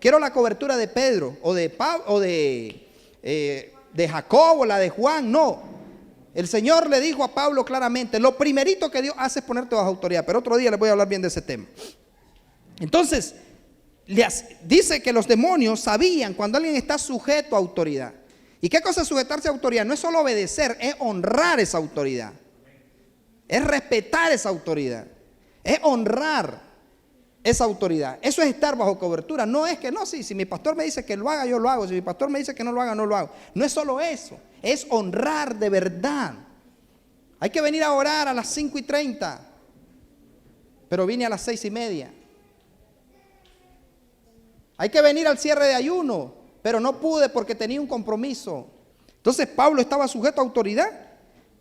quiero la cobertura de Pedro o de Jacobo, la de Juan. No, el Señor le dijo a Pablo claramente, lo primerito que Dios hace es ponerte bajo autoridad, pero otro día les voy a hablar bien de ese tema. Entonces, dice que los demonios sabían cuando alguien está sujeto a autoridad. ¿Y qué cosa es sujetarse a autoridad? No es solo obedecer, es honrar esa autoridad, es respetar esa autoridad, es honrar esa autoridad. Eso es estar bajo cobertura. No es que no, sí, si mi pastor me dice que lo haga, yo lo hago. Si mi pastor me dice que no lo haga, no lo hago. No es solo eso, es honrar de verdad. Hay que venir a orar a las 5:30, pero vine a las 6:30. Hay que venir al cierre de ayuno, pero no pude porque tenía un compromiso. Entonces Pablo estaba sujeto a autoridad.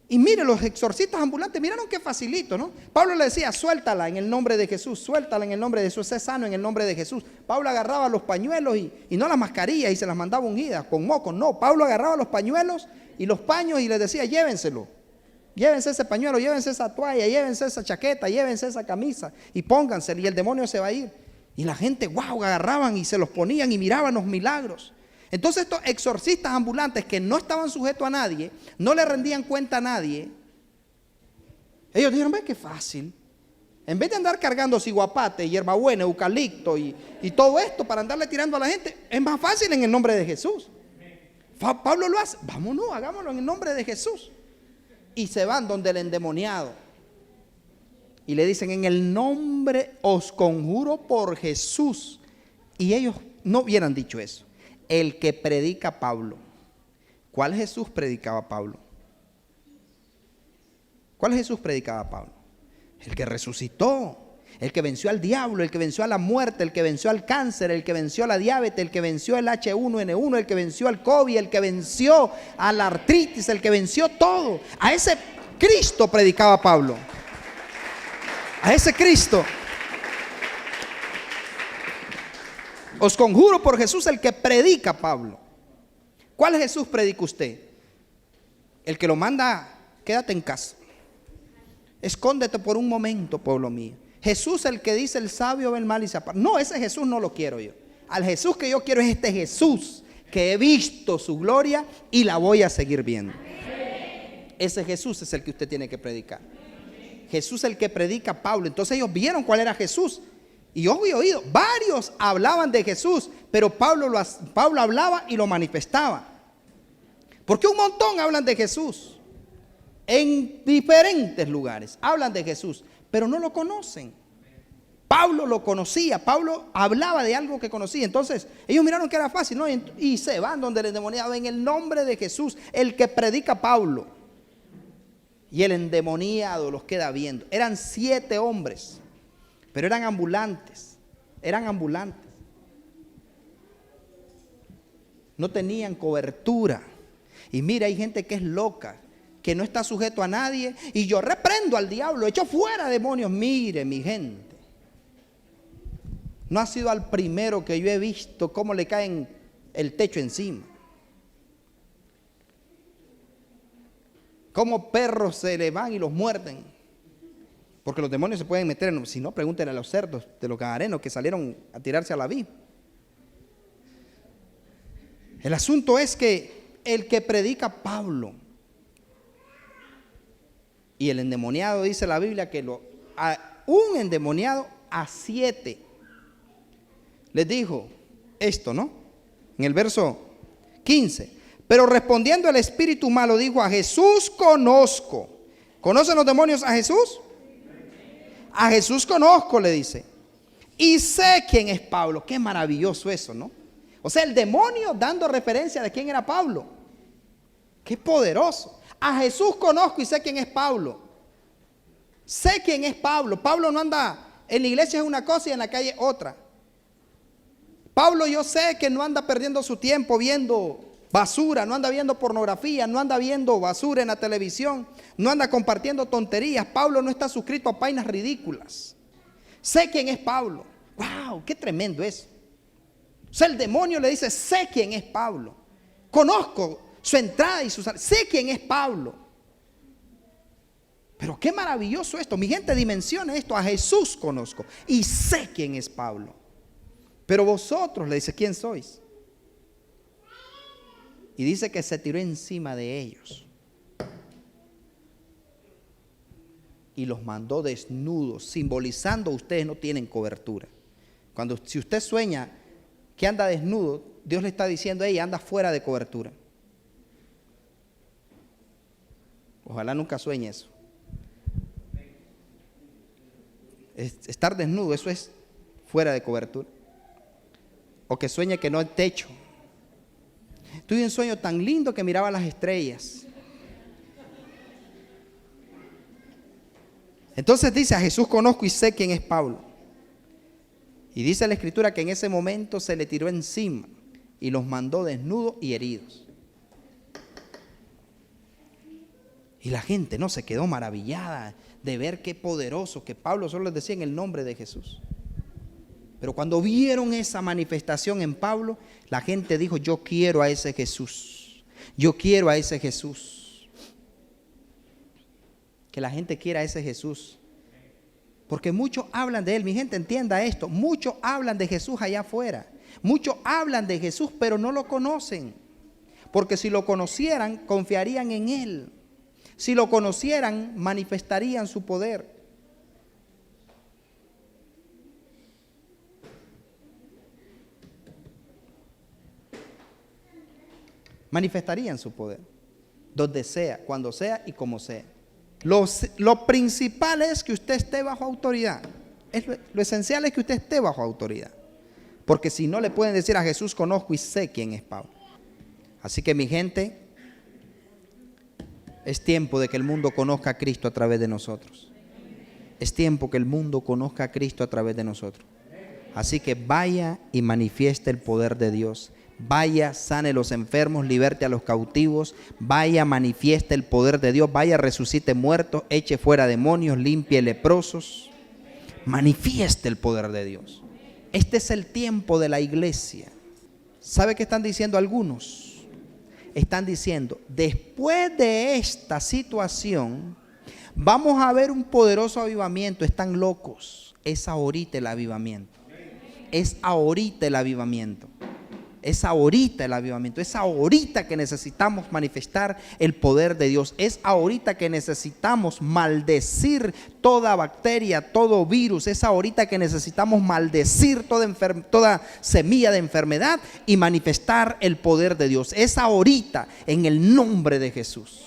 Y mire, los exorcistas ambulantes, miraron qué facilito, ¿no? Pablo le decía, suéltala en el nombre de Jesús, suéltala en el nombre de Jesús, sé sano en el nombre de Jesús. Pablo agarraba los pañuelos y no las mascarillas y se las mandaba ungidas con mocos. No, Pablo agarraba los pañuelos y los paños y les decía, llévenselo. Llévense ese pañuelo, llévense esa toalla, llévense esa chaqueta, llévense esa camisa y póngansela y el demonio se va a ir. Y la gente, wow, agarraban y se los ponían y miraban los milagros. Entonces estos exorcistas ambulantes que no estaban sujetos a nadie, no le rendían cuenta a nadie, ellos dijeron, ve qué fácil. En vez de andar cargando ciguapate, hierbabuena, eucalipto y todo esto para andarle tirando a la gente, es más fácil en el nombre de Jesús. Pablo lo hace, vámonos, hagámoslo en el nombre de Jesús. Y se van donde el endemoniado y le dicen, en el nombre os conjuro por Jesús. Y ellos no hubieran dicho eso. El que predica Pablo. ¿Cuál Jesús predicaba Pablo? ¿Cuál Jesús predicaba Pablo? El que resucitó, el que venció al diablo, el que venció a la muerte, el que venció al cáncer, el que venció a la diabetes, el que venció el H1N1, el que venció al COVID, el que venció a la artritis, el que venció todo. A ese Cristo predicaba Pablo. A ese Cristo. Os conjuro por Jesús, el que predica Pablo. ¿Cuál Jesús predica usted? El que lo manda, quédate en casa. Escóndete por un momento, pueblo mío. Jesús, el que dice el sabio ve el mal y se aparta. No, ese Jesús no lo quiero yo. Al Jesús que yo quiero es este Jesús, que he visto su gloria y la voy a seguir viendo. Ese Jesús es el que usted tiene que predicar. Jesús el que predica Pablo. Entonces ellos vieron cuál era Jesús. Y yo he oído, varios hablaban de Jesús, pero Pablo hablaba y lo manifestaba. Porque un montón hablan de Jesús. En diferentes lugares hablan de Jesús, pero no lo conocen. Pablo lo conocía, Pablo hablaba de algo que conocía. Entonces ellos miraron que era fácil, ¿no? Y se van donde el endemoniado en el nombre de Jesús, el que predica Pablo. Y el endemoniado los queda viendo. Eran 7 hombres. Pero eran ambulantes, no tenían cobertura. Y mira, hay gente que es loca, que no está sujeto a nadie. Y yo reprendo al diablo, echo fuera demonios. Mire, mi gente, no ha sido al primero que yo he visto cómo le caen el techo encima, cómo perros se le van y los muerden. Porque los demonios se pueden meter si no, pregúntenle a los cerdos de los gadarenos que salieron a tirarse a la vid. El asunto es que el que predica Pablo y el endemoniado, dice la Biblia que un endemoniado a 7 les dijo esto, ¿no? En el verso 15: pero respondiendo el espíritu malo dijo: a Jesús conozco. ¿Conocen los demonios a Jesús? A Jesús conozco, le dice, y sé quién es Pablo. Qué maravilloso eso, ¿no? O sea, el demonio dando referencia de quién era Pablo. Qué poderoso. A Jesús conozco y sé quién es Pablo. Sé quién es Pablo. Pablo no anda, en la iglesia es una cosa y en la calle otra. Pablo, yo sé que no anda perdiendo su tiempo viendo basura, no anda viendo pornografía, no anda viendo basura en la televisión, no anda compartiendo tonterías. Pablo no está suscrito a páginas ridículas. Sé quién es Pablo. ¡Wow! ¡Qué tremendo es! O sea, el demonio le dice: sé quién es Pablo. Conozco su entrada y su salida. Sé quién es Pablo. Pero qué maravilloso esto. Mi gente, dimensione esto. A Jesús conozco y sé quién es Pablo. Pero vosotros, le dice, ¿quién sois? Y dice que se tiró encima de ellos y los mandó desnudos, simbolizando: ustedes no tienen cobertura. Si usted sueña que anda desnudo, Dios le está diciendo: ella anda fuera de cobertura. Ojalá nunca sueñe eso. Estar desnudo, eso es fuera de cobertura. O que sueñe que no hay techo. Tuve un sueño tan lindo que miraba las estrellas. Entonces dice: a Jesús conozco y sé quién es Pablo. Y dice la escritura que en ese momento se le tiró encima y los mandó desnudos y heridos. Y la gente no se quedó maravillada de ver qué poderoso, que Pablo solo les decía en el nombre de Jesús. Pero cuando vieron esa manifestación en Pablo, la gente dijo: yo quiero a ese Jesús. Yo quiero a ese Jesús. Que la gente quiera a ese Jesús. Porque muchos hablan de él. Mi gente, entienda esto. Muchos hablan de Jesús allá afuera. Muchos hablan de Jesús, pero no lo conocen. Porque si lo conocieran, confiarían en él. Si lo conocieran, manifestarían su poder. Manifestarían su poder. Donde sea, cuando sea y como sea. Lo principal es que usted esté bajo autoridad. Lo esencial es que usted esté bajo autoridad. Porque si no, le pueden decir: a Jesús conozco y sé quién es Pablo. Así que, mi gente, es tiempo de que el mundo conozca a Cristo a través de nosotros. Es tiempo que el mundo conozca a Cristo a través de nosotros. Así que vaya y manifieste el poder de Dios. Vaya, sane a los enfermos, liberte a los cautivos. Vaya, manifieste el poder de Dios. Vaya, resucite muertos, eche fuera demonios, limpie leprosos. Manifieste el poder de Dios. Este es el tiempo de la iglesia. ¿Sabe qué están diciendo algunos? Están diciendo: después de esta situación vamos a ver un poderoso avivamiento. Están locos. Es ahorita el avivamiento. Es ahorita el avivamiento. Es ahorita el avivamiento. Es ahorita que necesitamos manifestar el poder de Dios. Es ahorita que necesitamos maldecir toda bacteria, todo virus. Es ahorita que necesitamos maldecir toda semilla de enfermedad y manifestar el poder de Dios. Es ahorita, en el nombre de Jesús.